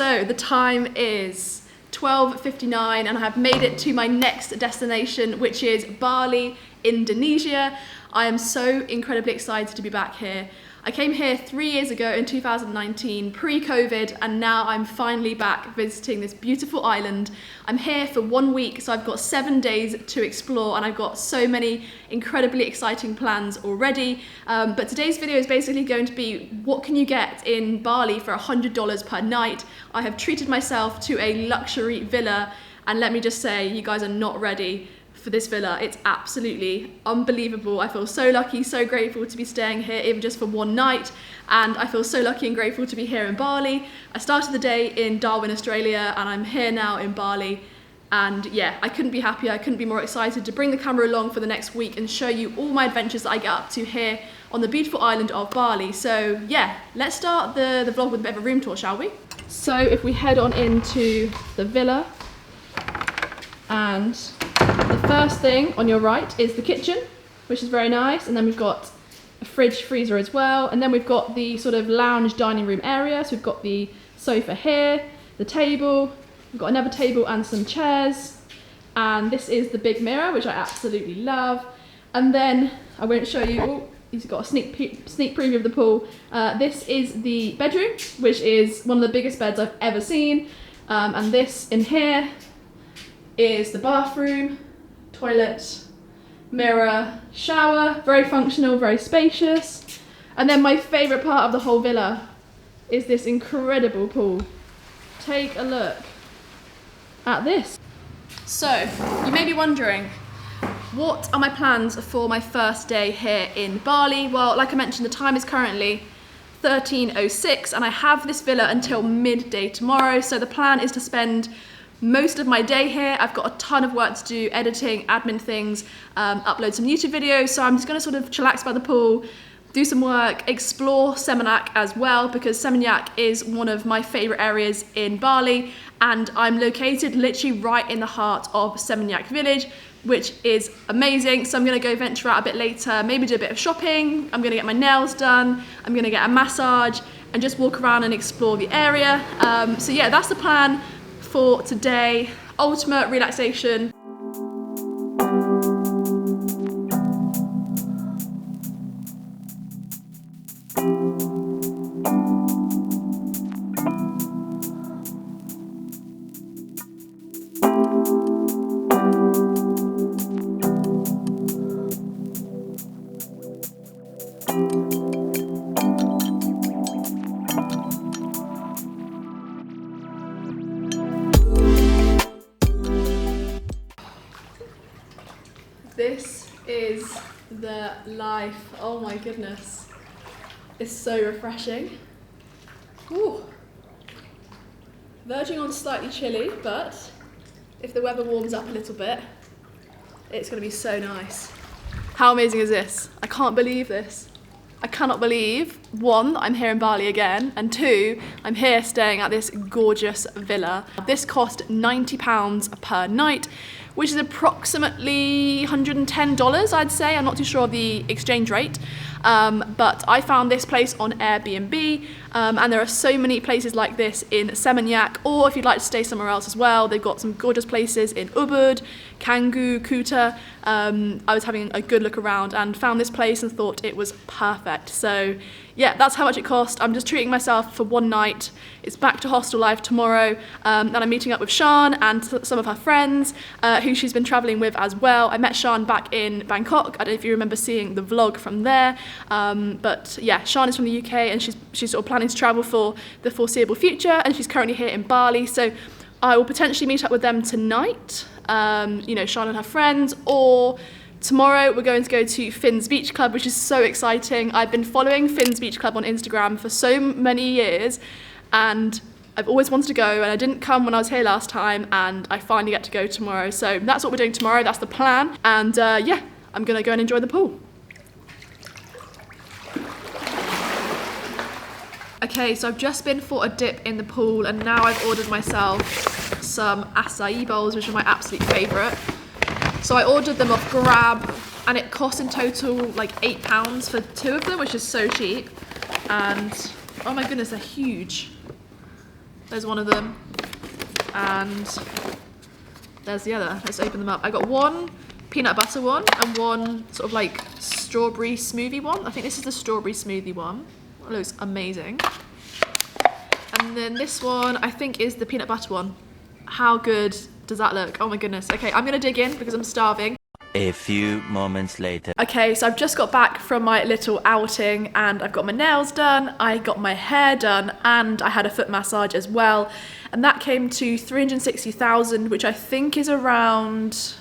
So the time is 12:59 and I have made it to my next destination, which is Bali, Indonesia. I am so incredibly excited to be back here. I came here 3 years ago in 2019, pre-COVID, and now I'm finally back visiting this beautiful island. I'm here for 1 week, so I've got 7 days to explore, and I've got so many incredibly exciting plans already. But today's video is basically going to be what can you get in Bali for $100 per night. I have treated myself to a luxury villa, and let me just say, you guys are not ready for this villa. It's absolutely unbelievable. I feel so lucky, so grateful to be staying here even just for 1 night, and I feel so lucky and grateful to be here in Bali. I started the day in Darwin, Australia, and I'm here now in Bali, and yeah, I couldn't be happier. I couldn't be more excited to bring the camera along for the next week and show you all my adventures that I get up to here on the beautiful island of Bali. So yeah, let's start the vlog with a bit of a room tour, shall we? So if we head on into the villa, and the first thing on your right is the kitchen, which is very nice, and then we've got a fridge freezer as well, and then we've got the sort of lounge dining room area. So we've got the sofa here, the table, we've got another table and some chairs, and this is the big mirror, which I absolutely love. And then I won't show you, oh, he's got a sneak preview of the pool. This is the bedroom, which is one of the biggest beds I've ever seen, and this in here is the bathroom, toilet, mirror, shower, very functional, very spacious. And then my favourite part of the whole villa is this incredible pool. Take a look at this. So, you may be wondering, what are my plans for my first day here in Bali? Well, like I mentioned, the time is currently 13:06 and I have this villa until midday tomorrow. So the plan is to spend most of my day here. I've got a ton of work to do, editing, admin things, upload some YouTube videos, so I'm just going to sort of chillax by the pool, do some work, explore Seminyak as well, because Seminyak is one of my favourite areas in Bali, and I'm located literally right in the heart of Seminyak village, which is amazing. So I'm going to go venture out a bit later, maybe do a bit of shopping, I'm going to get my nails done, I'm going to get a massage, and just walk around and explore the area. So yeah, that's the plan for today. Ultimate relaxation. This is the life. Oh my goodness. It's so refreshing. Ooh. Verging on slightly chilly, but if the weather warms up a little bit, it's gonna be so nice. How amazing is this? I can't believe this. I cannot believe, 1, that I'm here in Bali again, and 2, I'm here staying at this gorgeous villa. This cost £90 per night, which is approximately $110, I'd say. I'm not too sure of the exchange rate, but I found this place on Airbnb, and there are so many places like this in Seminyak, or if you'd like to stay somewhere else as well, they've got some gorgeous places in Ubud, Canggu, Kuta. I was having a good look around and found this place and thought it was perfect. So yeah, that's how much it cost. I'm just treating myself for 1 night. It's back to hostel life tomorrow, and I'm meeting up with Shan and some of her friends who she's been travelling with as well. I met Shan back in Bangkok. I don't know if you remember seeing the vlog from there, but yeah, Shan is from the UK and she's sort of planning to travel for the foreseeable future, and she's currently here in Bali. So I will potentially meet up with them tonight, you know, Shan and her friends, or tomorrow we're going to go to Finn's Beach Club, which is so exciting. I've been following Finn's Beach Club on Instagram for so many years, and I've always wanted to go, and I didn't come when I was here last time, and I finally get to go tomorrow. So that's what we're doing tomorrow, that's the plan, and yeah, I'm gonna go and enjoy the pool. Okay, so I've just been for a dip in the pool, and now I've ordered myself some acai bowls, which are my absolute favourite. So I ordered them off Grab, and it cost in total like £8 for 2 of them, which is so cheap. And oh my goodness, they're huge. There's one of them. And there's the other. Let's open them up. I got one peanut butter one and one sort of like strawberry smoothie one. I think this is the strawberry smoothie one. It looks amazing. And then this one I think is the peanut butter one. How good does that look? Oh my goodness. Okay, I'm gonna dig in because I'm starving. A few moments later. Okay, so I've just got back from my little outing and I've got my nails done, I got my hair done, and I had a foot massage as well. And that came to 360,000, which I think is around,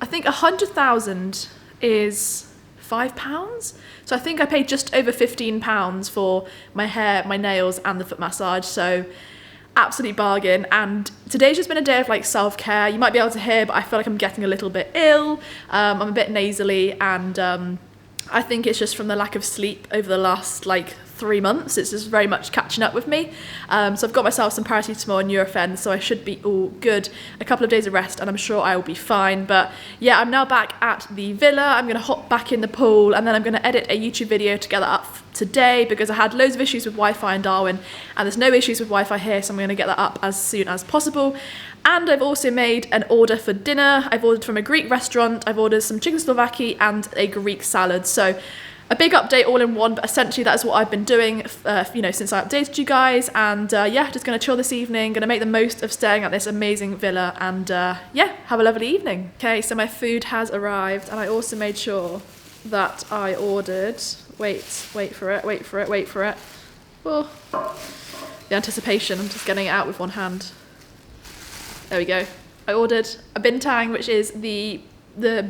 I think 100,000 is £5. So I think I paid just over £15 for my hair, my nails, and the foot massage. So absolute bargain. And today's just been a day of like self-care. You might be able to hear, but I feel like I'm getting a little bit ill. I'm a bit nasally, and I think it's just from the lack of sleep over the last like 3 months. It's just very much catching up with me. So I've got myself some paracetamol and Nurofen, so I should be all good. A couple of days of rest and I'm sure I will be fine. But yeah, I'm now back at the villa. I'm going to hop back in the pool, and then I'm going to edit a YouTube video to get that up today because I had loads of issues with Wi-Fi in Darwin and there's no issues with Wi-Fi here, so I'm going to get that up as soon as possible. And I've also made an order for dinner. I've ordered from a Greek restaurant. I've ordered some chicken slovaki and a Greek salad. So a big update all in one, but essentially that is what I've been doing, you know, since I updated you guys. And yeah, just going to chill this evening, going to make the most of staying at this amazing villa, and yeah, have a lovely evening. Okay, so my food has arrived, and I also made sure that I ordered, wait for it. Oh, the anticipation, I'm just getting it out with one hand. There we go. I ordered a bintang, which is the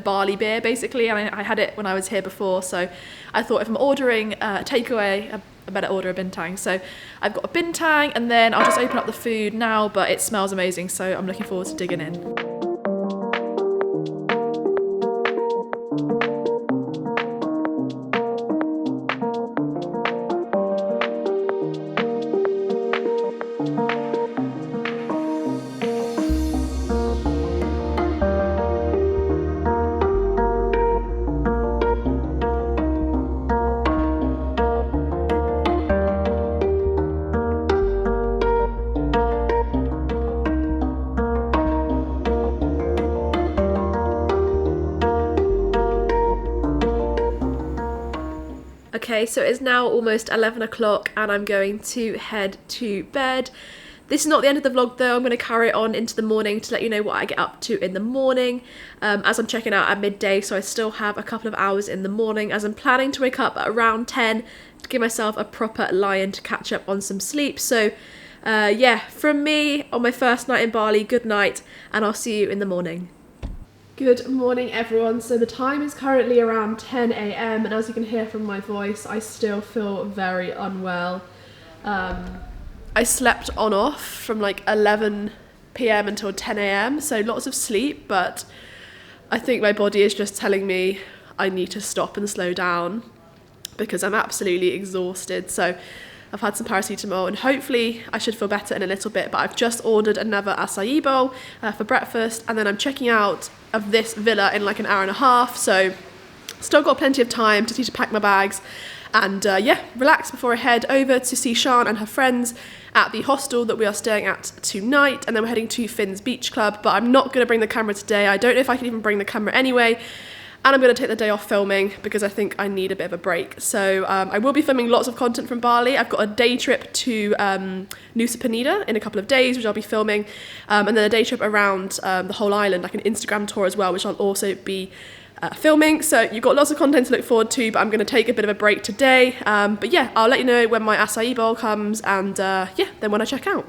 Bali beer basically, and I had it when I was here before, so I thought if I'm ordering a takeaway, I better order a bintang. So I've got a bintang, and then I'll just open up the food now, but it smells amazing, so I'm looking forward to digging in. Okay, so it's now almost 11 o'clock and I'm going to head to bed. This is not the end of the vlog though. I'm going to carry it on into the morning to let you know what I get up to in the morning, as I'm checking out at midday, so I still have a couple of hours in the morning, as I'm planning to wake up at around 10 to give myself a proper lie-in to catch up on some sleep. So yeah, from me on my first night in Bali, good night, and I'll see you in the morning. Good morning everyone. So the time is currently around 10 AM and as you can hear from my voice, I still feel very unwell. I slept on off from like 11 PM until 10 AM, so lots of sleep, but I think my body is just telling me I need to stop and slow down because I'm absolutely exhausted. So I've had some paracetamol and hopefully I should feel better in a little bit, but I've just ordered another acai bowl for breakfast, and then I'm checking out of this villa in like an hour and a half, so still got plenty of time to pack my bags and yeah, relax before I head over to see Sian and her friends at the hostel that we are staying at tonight, and then we're heading to Finn's Beach Club. But I'm not going to bring the camera today. I don't know if I can even bring the camera anyway. And I'm going to take the day off filming because I think I need a bit of a break. So I will be filming lots of content from Bali. I've got a day trip to Nusa Penida in a couple of days, which I'll be filming. And then a day trip around the whole island, like an Instagram tour as well, which I'll also be filming. So you've got lots of content to look forward to, but I'm going to take a bit of a break today. But yeah, I'll let you know when my acai bowl comes and yeah, then when I check out.